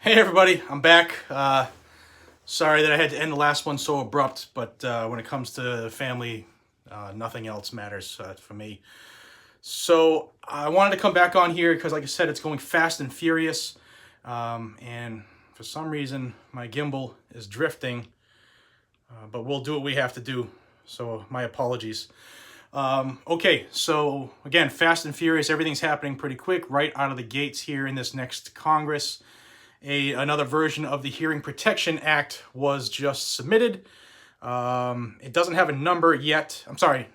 Hey everybody, I'm back. Sorry that I had to end the last one so abrupt, but when it comes to family, nothing else matters for me. So I wanted to come back on here because, like I said, it's going fast and furious, and for some reason my gimbal is drifting, but we'll do what we have to do. So my apologies. Okay, so again, fast and furious, everything's happening pretty quick right out of the gates here in this next Congress. Another version of the Hearing Protection Act was just submitted. It doesn't have a number yet. I'm sorry.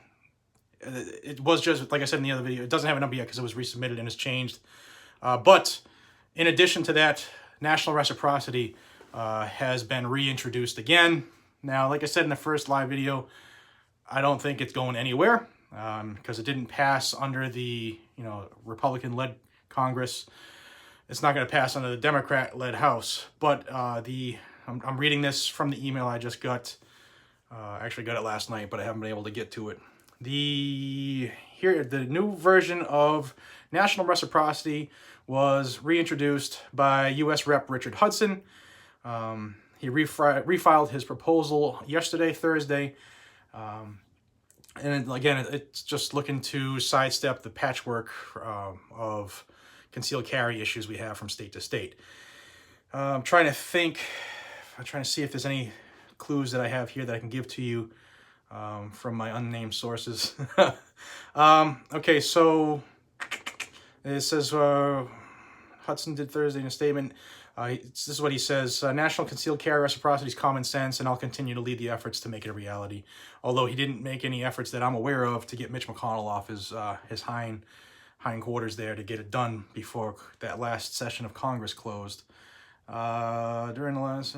It was just, like I said in the other video, it doesn't have a number yet because it was resubmitted and it's changed. But in addition to that, national reciprocity has been reintroduced again. Now, like I said in the first live video, I don't think it's going anywhere because it didn't pass under the Republican-led Congress. It's not going to pass under the Democrat-led House, but I'm reading this from the email I just got. I actually got it last night, but I haven't been able to get to it. The new version of national reciprocity was reintroduced by U.S. Rep. Richard Hudson. He refiled his proposal yesterday, Thursday. And again, it's just looking to sidestep the patchwork of concealed carry issues we have from state to state. I'm trying to see if there's any clues that I have here that I can give to you from my unnamed sources. Okay, so it says Hudson did Thursday in a statement. This is what he says: national concealed carry reciprocity is common sense, and I'll continue to lead the efforts to make it a reality. Although he didn't make any efforts that I'm aware of to get Mitch McConnell off his hindquarters there to get it done before that last session of Congress closed. During the last...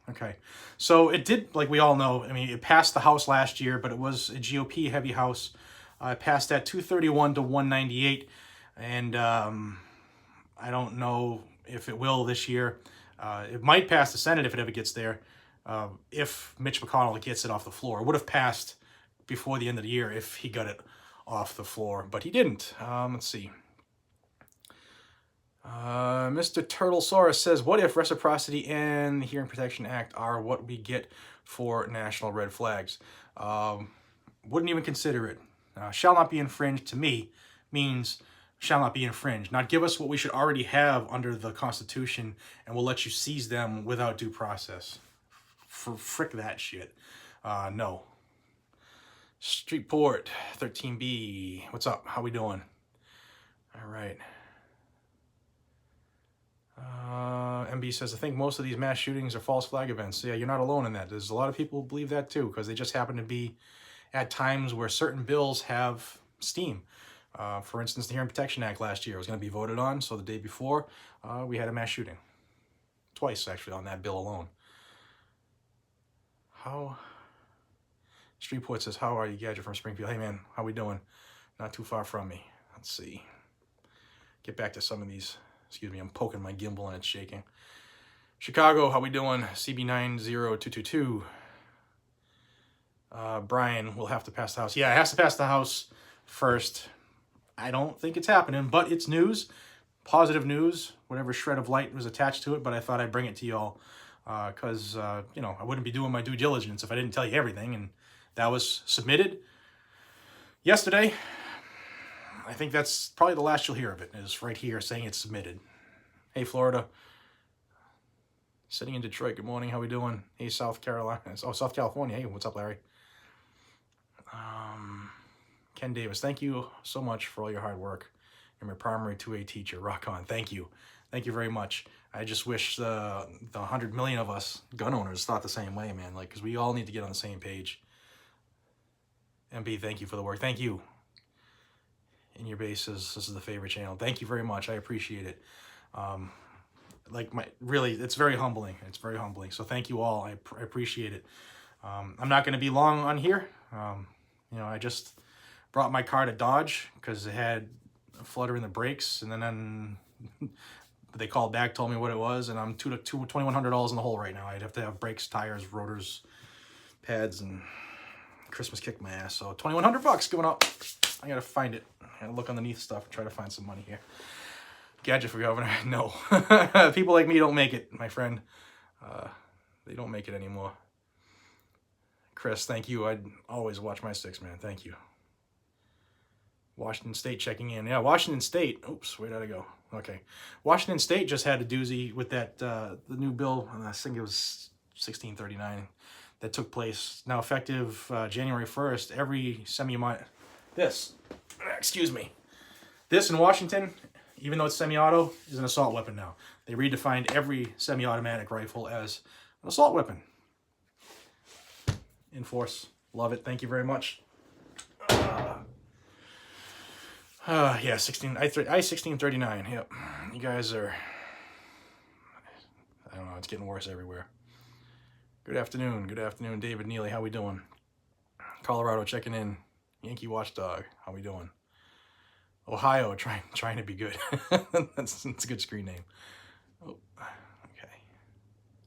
Okay, so it did, like we all know, I mean, it passed the House last year, but it was a GOP-heavy House. It passed at 231 to 198, and I don't know if it will this year. It might pass the Senate if it ever gets there, if Mitch McConnell gets it off the floor. It would have passed before the end of the year if he got it off the floor, but he didn't. Let's see. Mr. Turtlesaurus says, what if reciprocity and the Hearing Protection Act are what we get for national red flags? Wouldn't even consider it. Shall not be infringed, to me, means shall not be infringed. Not give us what we should already have under the Constitution, and we'll let you seize them without due process. Frick that shit. No. Streetport 13B. What's up? How we doing? All right. MB says, I think most of these mass shootings are false flag events. Yeah, you're not alone in that. There's a lot of people who believe that too, because they just happen to be at times where certain bills have steam. For instance, the Hearing Protection Act last year was going to be voted on, so the day before, we had a mass shooting. Twice, actually, on that bill alone. Streetport says, how are you, Gadget from Springfield? Hey, man, how we doing? Not too far from me. Let's see. Get back to some of these. Excuse me, I'm poking my gimbal and it's shaking. Chicago, how we doing? CB90222. Brian will have to pass the House. Yeah, it has to pass the House first. I don't think it's happening, but it's news. Positive news. Whatever shred of light was attached to it, but I thought I'd bring it to y'all because, I wouldn't be doing my due diligence if I didn't tell you everything. And that was submitted yesterday. I think that's probably the last you'll hear of it, is right here saying it's submitted. Hey, Florida. Sitting in Detroit, good morning, how we doing? Hey, South Carolina. Oh, South California. Hey, what's up, Larry? Ken Davis, thank you so much for all your hard work. You're my primary 2A teacher. Rock on. Thank you. Thank you very much. I just wish the 100 million of us gun owners thought the same way, man. Like, because we all need to get on the same page. MB, thank you for the work. Thank you. In your bases, this is the favorite channel. Thank you very much. I appreciate it. Really, it's very humbling. It's very humbling. So thank you all. I appreciate it. I'm not going to be long on here. I just brought my car to Dodge because it had a flutter in the brakes, and then they called back, told me what it was, and I'm $2,100 in the hole right now. I'd have to have brakes, tires, rotors, pads, and Christmas kicked my ass. So $2,100 going up. I gotta find it. I gotta look underneath stuff and try to find some money here. Gadget for governor? No. People like me don't make it, my friend. They don't make it anymore. Chris, thank you. I'd always watch my six, man. Thank you. Washington State checking in. Yeah, Washington State. Oops, where did I go? Okay. Washington State just had a doozy with that, the new bill, I think it was 1639, that took place. Now effective January 1st, every this in Washington, even though it's semi-auto, is an assault weapon now. They redefined every semi-automatic rifle as an assault weapon. In force. Love it. Thank you very much. Yeah, I-1639. Yep. You guys are, I don't know, it's getting worse everywhere. Good afternoon. Good afternoon, David Neely. How we doing? Colorado checking in. Yankee Watchdog. How we doing? Ohio trying to be good. That's a good screen name. Oh, okay.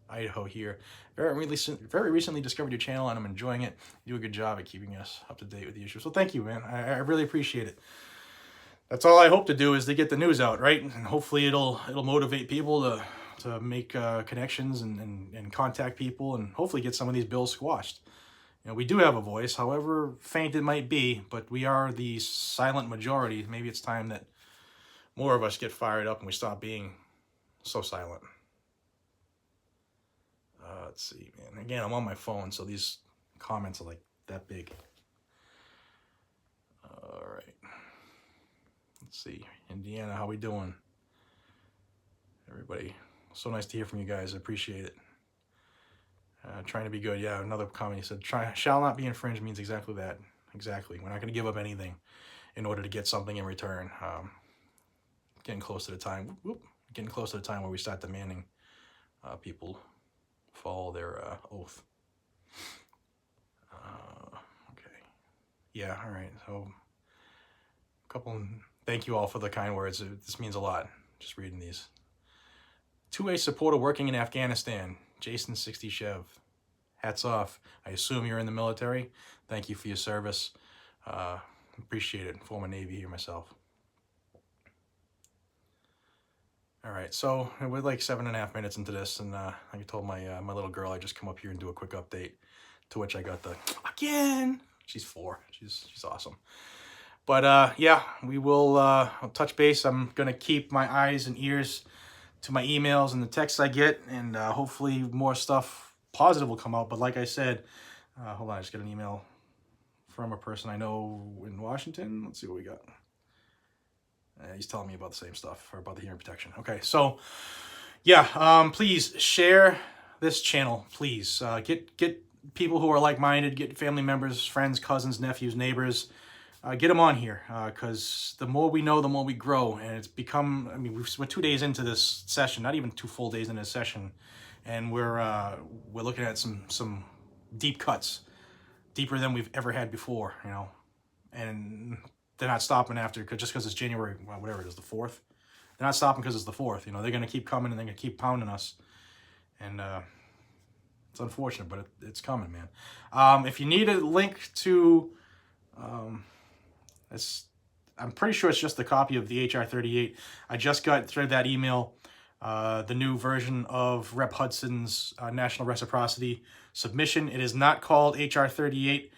Idaho here. Very recently discovered your channel and I'm enjoying it. You do a good job at keeping us up to date with the issue. So thank you, man. I really appreciate it. That's all I hope to do is to get the news out, right? And hopefully it'll motivate people to make connections and contact people and hopefully get some of these bills squashed. You know, we do have a voice, however faint it might be, but we are the silent majority. Maybe it's time that more of us get fired up and we stop being so silent. Let's see, man. Again, I'm on my phone, so these comments are like that big. All right. Let's see. Indiana, how we doing? Everybody, so nice to hear from you guys. I appreciate it. Trying to be good. Yeah, another comment. He said, shall not be infringed means exactly that. Exactly. We're not going to give up anything in order to get something in return. Getting close to the time. Getting close to the time where we start demanding people follow their oath. Okay. Yeah, all right. So, thank you all for the kind words. This means a lot, just reading these. 2A supporter working in Afghanistan. Jason 60 Chev. Hats off. I assume you're in the military. Thank you for your service. Appreciate it. Former Navy here myself. All right, so we're like 7.5 minutes into this, and like I told my my little girl, I just come up here and do a quick update. To which I got the again. She's 4. She's awesome. But yeah, we will touch base. I'm gonna keep my eyes and ears to my emails and the texts I get, and hopefully more stuff positive will come out. But like I said, hold on, I just got an email from a person I know in Washington. Let's see what we got. He's telling me about the same stuff, or about the hearing protection. Okay, so yeah, please share this channel. Please get people who are like-minded, get family members, friends, cousins, nephews, neighbors. Get them on here, because the more we know, the more we grow. And it's become, I mean, we're 2 days into this session, not even 2 full days into this session, and we're looking at some deep cuts, deeper than we've ever had before, you know. And they're not stopping after, just because it's January, well, whatever it is, the 4th. They're not stopping because it's the 4th, you know. They're going to keep coming, and they're going to keep pounding us. And it's unfortunate, but it's coming, man. If you need a link to... I'm pretty sure it's just the copy of the HR 38. I just got through that email, the new version of Rep. Hudson's National Reciprocity submission. It is not called HR 38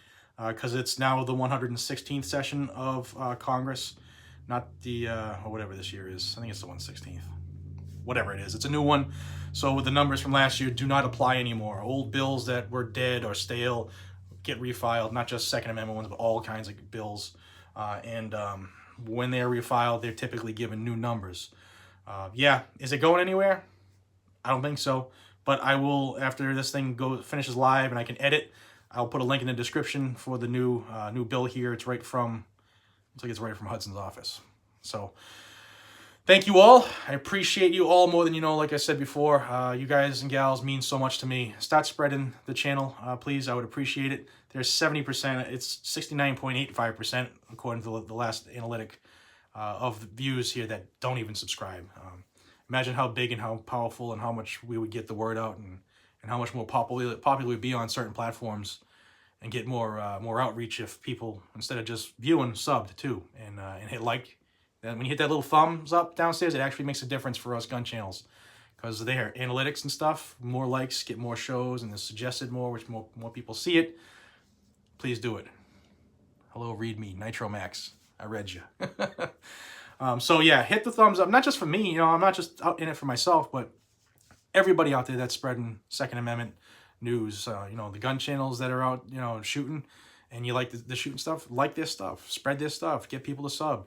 because it's now the 116th session of Congress, not the, or whatever this year is. I think it's the 116th. Whatever it is, it's a new one. So the numbers from last year do not apply anymore. Old bills that were dead or stale get refiled, not just Second Amendment ones, but all kinds of bills. And when they're refiled, they're typically given new numbers. Yeah, is it going anywhere? I don't think so. But I will, after this thing finishes live and I can edit, I'll put a link in the description for the new bill here. It's right from, looks like it's right from Hudson's office. So thank you all. I appreciate you all more than you know. Like I said before, you guys and gals mean so much to me. Start spreading the channel, please. I would appreciate it. There's 70%. It's 69.85% according to the last analytic of the views here that don't even subscribe. Imagine how big and how powerful and how much we would get the word out, and how much more popular we'd be on certain platforms, and get more outreach if people, instead of just viewing, subbed too, and hit like. And when you hit that little thumbs up downstairs, it actually makes a difference for us gun channels. Because there, analytics and stuff, more likes, get more shows, and it's suggested more, which more people see it. Please do it. Hello, read me, Nitro Max. I read you. So yeah, hit the thumbs up. Not just for me, you know, I'm not just out in it for myself, but everybody out there that's spreading Second Amendment news. You know, the gun channels that are out, you know, shooting, and you like the shooting stuff, like their stuff, spread their stuff, get people to sub.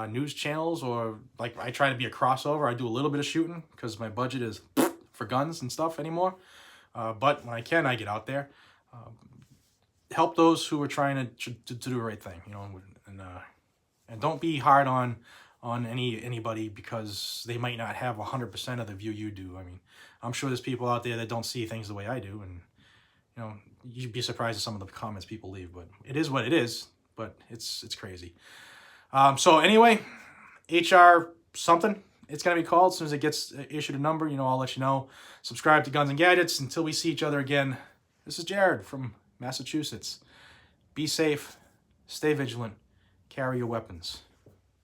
News channels, or like I try to be a crossover. I do a little bit of shooting because my budget is for guns and stuff anymore. But when I can, I get out there. Help those who are trying to do the right thing, you know, and don't be hard on anybody because they might not have 100% of the view you do. I mean, I'm sure there's people out there that don't see things the way I do, and you know, you'd be surprised at some of the comments people leave. But it is what it is. But it's crazy. So anyway, HR something, it's going to be called. As soon as it gets issued a number, you know, I'll let you know. Subscribe to Guns and Gadgets. Until we see each other again, this is Jared from Massachusetts. Be safe, stay vigilant, carry your weapons.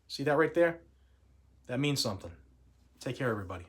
See that right there? That means something. Take care, everybody.